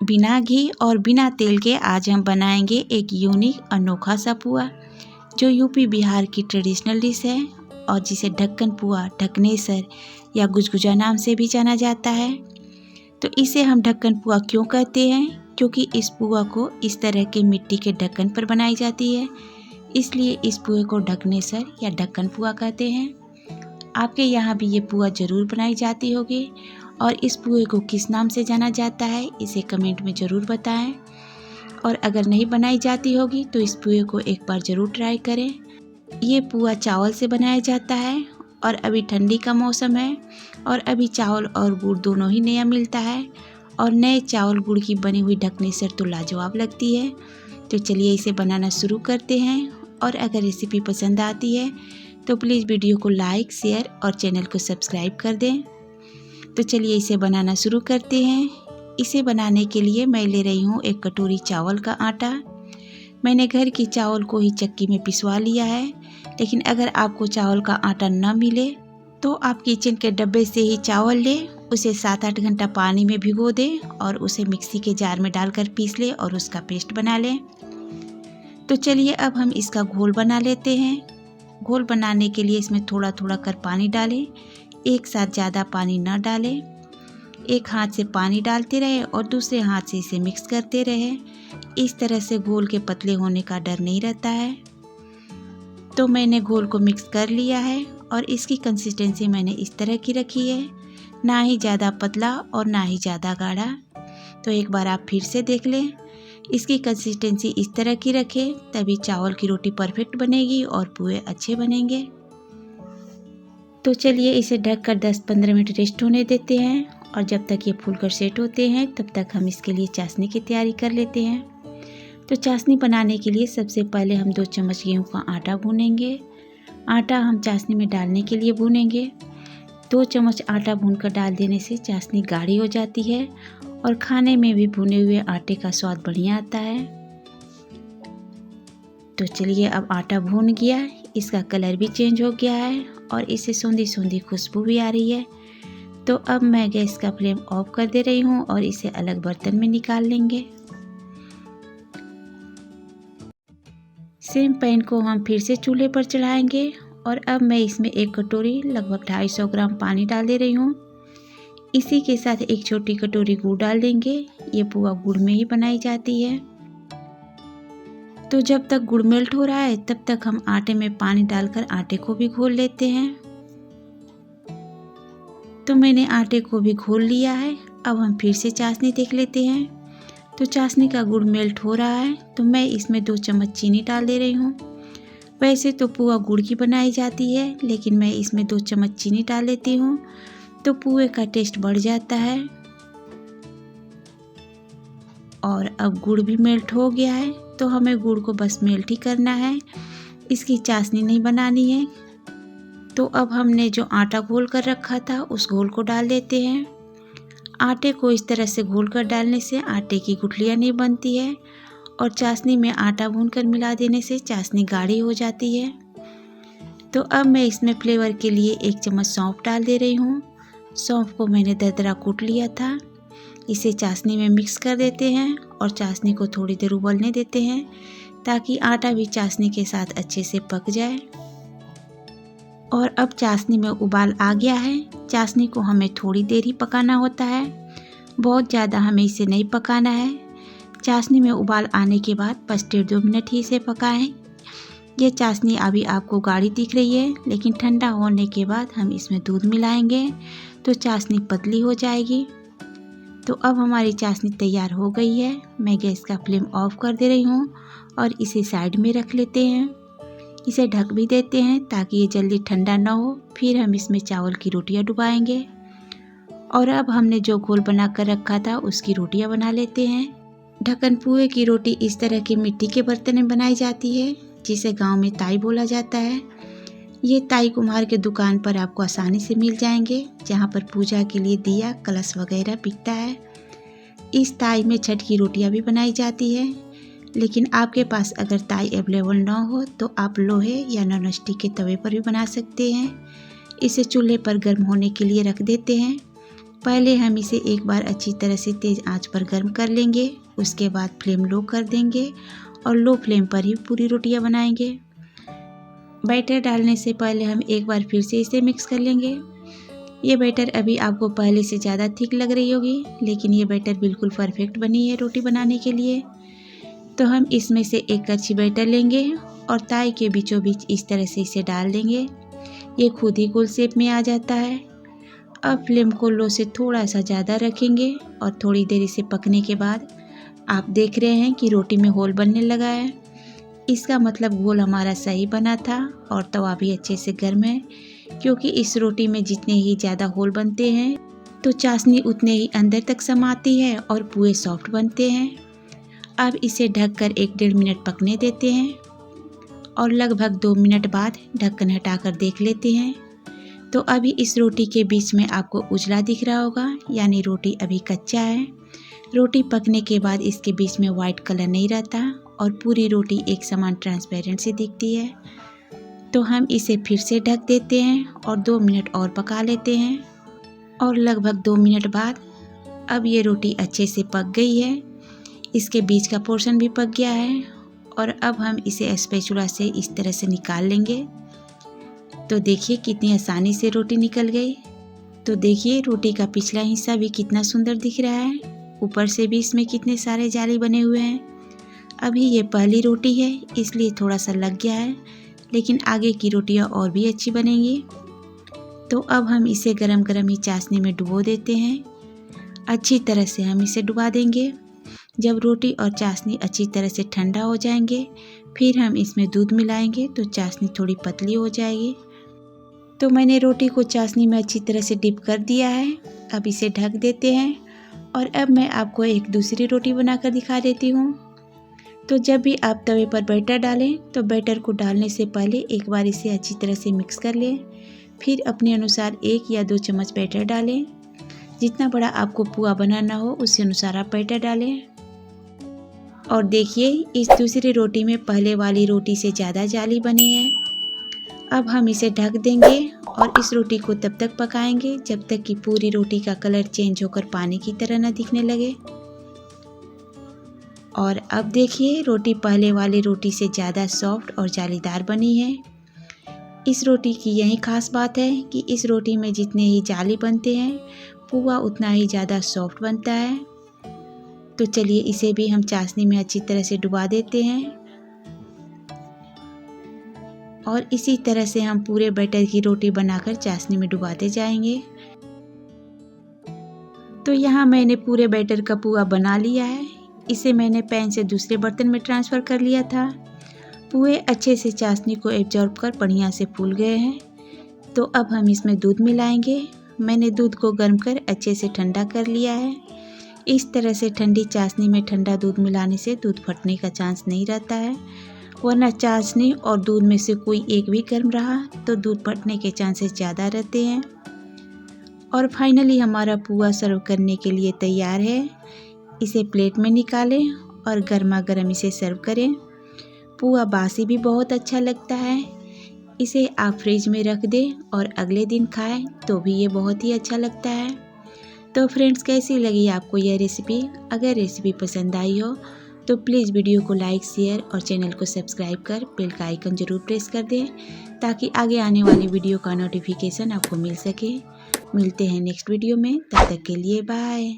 बिना घी और बिना तेल के आज हम बनाएंगे एक यूनिक अनोखा सा पुआ, जो यूपी बिहार की ट्रेडिशनल डिश है और जिसे ढक्कन पुआ, ढकनेसर या गुजगुजा नाम से भी जाना जाता है। तो इसे हम ढक्कन पुआ क्यों कहते हैं? क्योंकि इस पुआ को इस तरह के मिट्टी के ढक्कन पर बनाई जाती है, इसलिए इस पुए को ढकनेसर या ढक्कन पुआ कहते हैं। आपके यहाँ भी ये पुआ ज़रूर बनाई जाती होगी और इस पुए को किस नाम से जाना जाता है इसे कमेंट में ज़रूर बताएं। और अगर नहीं बनाई जाती होगी तो इस पुए को एक बार ज़रूर ट्राई करें। ये पुआ चावल से बनाया जाता है और अभी ठंडी का मौसम है और अभी चावल और गुड़ दोनों ही नया मिलता है और नए चावल गुड़ की बनी हुई ढकनेसर तो लाजवाब लगती है। तो चलिए इसे बनाना शुरू करते हैं और अगर रेसिपी पसंद आती है तो प्लीज़ वीडियो को लाइक, शेयर और चैनल को सब्सक्राइब कर दें। तो चलिए इसे बनाना शुरू करते हैं। इसे बनाने के लिए मैं ले रही हूँ 1 कटोरी चावल का आटा। मैंने घर की चावल को ही चक्की में पिसवा लिया है, लेकिन अगर आपको चावल का आटा न मिले तो आप किचन के डब्बे से ही चावल लें, उसे 7-8 घंटा पानी में भिगो दें और उसे मिक्सी के जार में डालकर पीस लें और उसका पेस्ट बना लें। तो चलिए अब हम इसका घोल बना लेते हैं। घोल बनाने के लिए इसमें थोड़ा थोड़ा कर पानी डालें, एक साथ ज़्यादा पानी न डालें। एक हाथ से पानी डालते रहे और दूसरे हाथ से इसे मिक्स करते रहे। इस तरह से घोल के पतले होने का डर नहीं रहता है। तो मैंने घोल को मिक्स कर लिया है और इसकी कंसिस्टेंसी मैंने इस तरह की रखी है, ना ही ज़्यादा पतला और ना ही ज़्यादा गाढ़ा। तो एक बार आप फिर से देख लें, इसकी कंसिस्टेंसी इस तरह की रखें, तभी चावल की रोटी परफेक्ट बनेगी और पुए अच्छे बनेंगे। तो चलिए इसे ढककर 10-15 मिनट रेस्ट होने देते हैं और जब तक ये फूलकर सेट होते हैं तब तक हम इसके लिए चाशनी की तैयारी कर लेते हैं। तो चाशनी बनाने के लिए सबसे पहले हम 2 चम्मच गेहूं का आटा भूनेंगे। आटा हम चाशनी में डालने के लिए भूनेंगे। 2 चम्मच आटा भूनकर डाल देने से चाशनी गाढ़ी हो जाती है और खाने में भी भुने हुए आटे का स्वाद बढ़िया आता है। तो चलिए अब आटा भून गया, इसका कलर भी चेंज हो गया है और इससे सूंधी सूंधी खुशबू भी आ रही है। तो अब मैं गैस का फ्लेम ऑफ कर दे रही हूँ और इसे अलग बर्तन में निकाल लेंगे। सेम पैन को हम फिर से चूल्हे पर चढ़ाएंगे और अब मैं इसमें 1 कटोरी लगभग 250 ग्राम पानी डाल दे रही हूँ। इसी के साथ 1 छोटी कटोरी गुड़ डाल देंगे। ये पुआ गुड़ में ही बनाई जाती है। तो जब तक गुड़ मेल्ट हो रहा है तब तक हम आटे में पानी डालकर आटे को भी घोल लेते हैं। तो मैंने आटे को भी घोल लिया है। अब हम फिर से चाशनी देख लेते हैं। तो चाशनी का गुड़ मेल्ट हो रहा है तो मैं इसमें 2 चम्मच चीनी डाल दे रही हूँ। वैसे तो पुआ गुड़ की बनाई जाती है, लेकिन मैं इसमें 2 चम्मच चीनी डाल लेती हूँ तो पुए का टेस्ट बढ़ जाता है। और अब गुड़ भी मेल्ट हो गया है तो हमें गुड़ को बस मेल्ट ही करना है, इसकी चाशनी नहीं बनानी है। तो अब हमने जो आटा घोल कर रखा था उस घोल को डाल देते हैं। आटे को इस तरह से घोल कर डालने से आटे की गुठलियाँ नहीं बनती है और चाशनी में आटा भूनकर मिला देने से चाशनी गाढ़ी हो जाती है। तो अब मैं इसमें फ्लेवर के लिए 1 चम्मच सौंफ डाल दे रही हूँ। सौंफ को मैंने दरदरा कूट लिया था। इसे चाशनी में मिक्स कर देते हैं और चाशनी को थोड़ी देर उबलने देते हैं ताकि आटा भी चाशनी के साथ अच्छे से पक जाए। और अब चाशनी में उबाल आ गया है। चाशनी को हमें थोड़ी देर ही पकाना होता है, बहुत ज़्यादा हमें इसे नहीं पकाना है। चाशनी में उबाल आने के बाद बस 1.5-2 मिनट ही इसे पकाएं। ये चाशनी अभी आपको गाढ़ी दिख रही है, लेकिन ठंडा होने के बाद हम इसमें दूध मिलाएंगे तो चाशनी पतली हो जाएगी। तो अब हमारी चाशनी तैयार हो गई है। मैं गैस का फ्लेम ऑफ कर दे रही हूँ और इसे साइड में रख लेते हैं। इसे ढक भी देते हैं ताकि ये जल्दी ठंडा ना हो। फिर हम इसमें चावल की रोटियां डुबाएंगे और अब हमने जो घोल बना कर रखा था उसकी रोटियां बना लेते हैं। ढक्कन पुए की रोटी इस तरह के मिट्टी के बर्तन में बनाई जाती है, जिसे गांव में ताई बोला जाता है। ये ताई कुम्हार के दुकान पर आपको आसानी से मिल जाएंगे, जहाँ पर पूजा के लिए दिया, कलश वगैरह बिकता है। इस ताई में छठ की रोटियां भी बनाई जाती है, लेकिन आपके पास अगर ताई अवेलेबल ना हो तो आप लोहे या नॉन स्टिक के तवे पर भी बना सकते हैं। इसे चूल्हे पर गर्म होने के लिए रख देते हैं पहले हम इसे एक बार अच्छी तरह से तेज़ आंच पर गर्म कर लेंगे। उसके बाद फ्लेम लो कर देंगे और लो फ्लेम पर ही पूरी रोटियां बनाएंगे। बैटर डालने से पहले हम एक बार फिर से इसे मिक्स कर लेंगे। ये बैटर अभी आपको पहले से ज़्यादा थिक लग रही होगी, लेकिन ये बैटर बिल्कुल परफेक्ट बनी है रोटी बनाने के लिए। तो हम इसमें से एक कच्ची बैटर लेंगे और ताई के बीचों बीच इस तरह से इसे डाल देंगे। ये खुद ही गोल शेप में आ जाता है। अब फ्लेम को लो से थोड़ा सा ज़्यादा रखेंगे और थोड़ी देर इसे पकने के बाद आप देख रहे हैं कि रोटी में होल बनने लगा है। इसका मतलब घोल हमारा सही बना था और तवा भी अच्छे से गर्म है, क्योंकि इस रोटी में जितने ही ज़्यादा होल बनते हैं तो चाशनी उतने ही अंदर तक समाती है और पूरे सॉफ्ट बनते हैं। अब इसे ढककर 1-1.5 मिनट पकने देते हैं और लगभग 2 मिनट बाद ढक्कन हटाकर देख लेते हैं। तो अभी इस रोटी के बीच में आपको उजला दिख रहा होगा, यानी रोटी अभी कच्चा है। रोटी पकने के बाद इसके बीच में वाइट कलर नहीं रहता और पूरी रोटी एक समान ट्रांसपेरेंट सी दिखती है। तो हम इसे फिर से ढक देते हैं और 2 मिनट और पका लेते हैं। और लगभग 2 मिनट बाद अब ये रोटी अच्छे से पक गई है। इसके बीच का पोर्शन भी पक गया है और अब हम इसे स्पैचुला से इस तरह से निकाल लेंगे। तो देखिए कितनी आसानी से रोटी निकल गई। तो देखिए रोटी का पिछला हिस्सा भी कितना सुंदर दिख रहा है, ऊपर से भी इसमें कितने सारे जाली बने हुए हैं। अभी ये पहली रोटी है इसलिए थोड़ा सा लग गया है, लेकिन आगे की रोटियां और भी अच्छी बनेंगी। तो अब हम इसे गरम गरम ही चाशनी में डुबो देते हैं। अच्छी तरह से हम इसे डुबा देंगे। जब रोटी और चाशनी अच्छी तरह से ठंडा हो जाएंगे फिर हम इसमें दूध मिलाएंगे तो चाशनी थोड़ी पतली हो जाएगी। तो मैंने रोटी को चाशनी में अच्छी तरह से डिप कर दिया है। अब इसे ढक देते हैं और अब मैं आपको एक दूसरी रोटी बनाकर दिखा देती हूँ। तो जब भी आप तवे पर बैटर डालें तो बैटर को डालने से पहले एक बार इसे अच्छी तरह से मिक्स कर लें। फिर अपने अनुसार 1 या 2 चम्मच बैटर डालें। जितना बड़ा आपको पुआ बनाना हो उसके अनुसार आप बैटर डालें। और देखिए इस दूसरी रोटी में पहले वाली रोटी से ज़्यादा जाली बने हैं। अब हम इसे ढक देंगे और इस रोटी को तब तक पकाएंगे जब तक कि पूरी रोटी का कलर चेंज होकर पानी की तरह ना दिखने लगे। और अब देखिए रोटी पहले वाली रोटी से ज़्यादा सॉफ्ट और जालीदार बनी है। इस रोटी की यही खास बात है कि इस रोटी में जितने ही जाली बनते हैं पुआ उतना ही ज़्यादा सॉफ्ट बनता है। तो चलिए इसे भी हम चाशनी में अच्छी तरह से डुबा देते हैं और इसी तरह से हम पूरे बैटर की रोटी बनाकर चाशनी में डुबाते जाएंगे। तो यहाँ मैंने पूरे बैटर का पुआ बना लिया है। इसे मैंने पैन से दूसरे बर्तन में ट्रांसफ़र कर लिया था। पुए अच्छे से चाशनी को एब्जॉर्ब कर बढ़िया से फूल गए हैं। तो अब हम इसमें दूध मिलाएंगे। मैंने दूध को गर्म कर अच्छे से ठंडा कर लिया है। इस तरह से ठंडी चाशनी में ठंडा दूध मिलाने से दूध फटने का चांस नहीं रहता है, वरना चाशनी और दूध में से कोई एक भी गर्म रहा तो दूध फटने के चांसेस ज़्यादा रहते हैं। और फाइनली हमारा पुआ सर्व करने के लिए तैयार है। इसे प्लेट में निकालें और गर्मा गर्म इसे सर्व करें। पुआ बासी भी बहुत अच्छा लगता है। इसे आप फ्रिज में रख दें और अगले दिन खाएं तो भी ये बहुत ही अच्छा लगता है। तो फ्रेंड्स कैसी लगी आपको यह रेसिपी? अगर रेसिपी पसंद आई हो तो प्लीज़ वीडियो को लाइक शेयर और चैनल को सब्सक्राइब कर बेल का आइकन ज़रूर प्रेस कर दें ताकि आगे आने वाली वीडियो का नोटिफिकेशन आपको मिल सके। मिलते हैं नेक्स्ट वीडियो में, तब तक के लिए बाय।